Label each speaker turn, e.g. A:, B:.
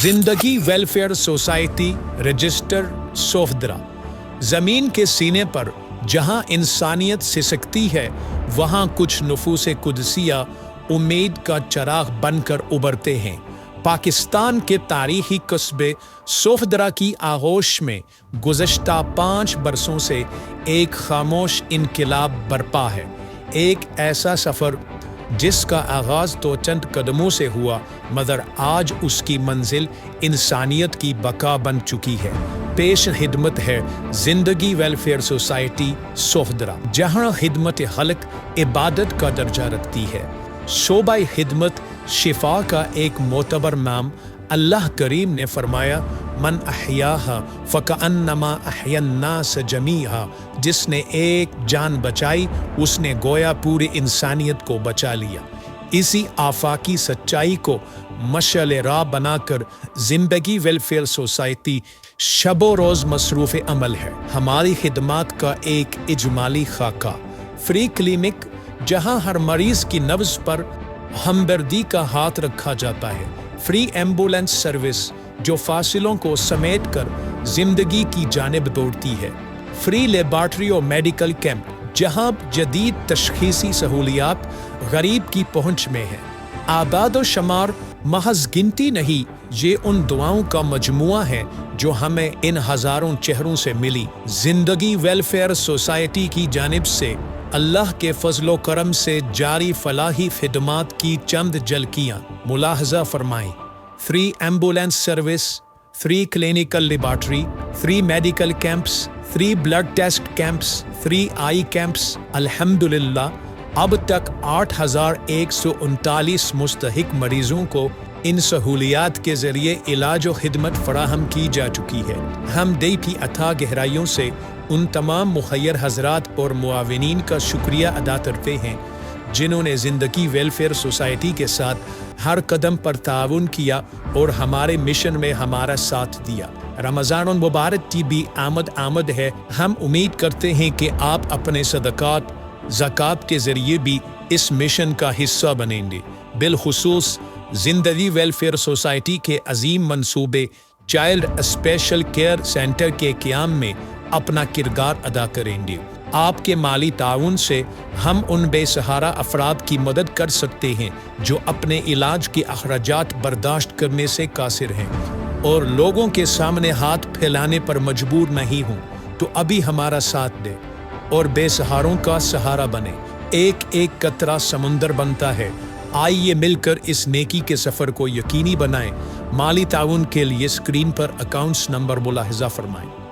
A: जिंदगी welfare society register सोफदरा। ज़मीन के सीने पर जहां इंसानियत सिसकती है वहां कुछ नुफूसे कुदसिया उम्मीद का चिराग बनकर उभरते हैं। पाकिस्तान के तारीखी कस्बे सोफदरा की आगोश में गुज़श्ता 5 बरसों से एक खामोश इनकलाब बरपा है। एक ऐसा सफ़र जिसका आगाज़ तो चंद कदमों से हुआ मगर आज उसकी मंजिल इंसानियत की बका बन चुकी है। पेश खिदमत है जिंदगी वेलफेयर सोसाइटी सोफदरा, जहाँ खिदमत खल्क इबादत का दर्जा रखती है। शोबा खिदमत शिफा का एक मोतबर नाम अल्लाह करीम ने फरमाया, मन अहयाहा फ़कअन्नमा अहयन्नास जमीहा, जिसने एक जान बचाई उसने गोया पूरी इंसानियत को बचा लिया। इसी आफाकी सच्चाई को मशअल राह बनाकर जिंदगी वेलफेयर सोसाइटी शबो रोज़ मसरूफ़ अमल है। हमारी खिदमात का एक इजमाली खाका, फ्री क्लिनिक जहां हर मरीज़ की नब्ज़ पर हमदर्दी का हाथ रखा जाता है। फ्री एम्बुलेंस सर्विस जो फासिलों को समेट कर जिंदगी की जानिब दौड़ती है। फ्री लेबॉर्ट्री और मेडिकल कैंप जहां जदीद तशखीसी सहूलियात गरीब की पहुंच में है। आबाद और शमार महज गिनती नहीं, ये उन दुआओं का मजमुआ है जो हमें इन हज़ारों चेहरों से मिली। जिंदगी वेलफेयर सोसाइटी की जानिब से अल्लाह के फजलो करम से जारी फलाही खिदमात की चंद झलकियाँ मुलाहजा फरमाएं। Free ambulance service, free clinical laboratory, free medical camps, free blood test camps, free eye camps. अल्हम्दुलिल्लाह अब तक 8,139 मुस्तहिक मरीजों को इन सहूलियात के जरिए इलाज और खिदमत फराहम की जा चुकी है। हम दिल की अथाह गहराइयों से उन तमाम मुखय्यर हजरात और मुआविनीन का शुक्रिया अदा करते हैं जिन्होंने ज़िंदगी वेलफेयर सोसाइटी के साथ हर कदम पर ताउन किया और हमारे मिशन में हमारा साथ दिया। रमज़ान मुबारक की भी आमद है। हम उम्मीद करते हैं कि आप अपने सदक़ात ज़कात के ज़रिए भी इस मिशन का हिस्सा बनेंगे। बिलखुसूस जिंदगी वेलफेयर सोसाइटी के अजीम मंसूबे चाइल्ड स्पेशल केयर सेंटर के क़याम में अपना किरदार अदा करेंगे। आपके माली ताउन से हम उन बेसहारा अफराद की मदद कर सकते हैं जो अपने इलाज के अखराजात बर्दाश्त करने से कासिर हैं और लोगों के सामने हाथ फैलाने पर मजबूर नहीं हों। तो अभी हमारा साथ दें और बेसहारों का सहारा बने। एक एक कतरा समुंदर बनता है। आइए मिलकर इस नेकी के सफ़र को यकीनी बनाएं। माली ताउन के लिए स्क्रीन पर अकाउंट्स नंबर मुलाहिज़ा फरमाएं।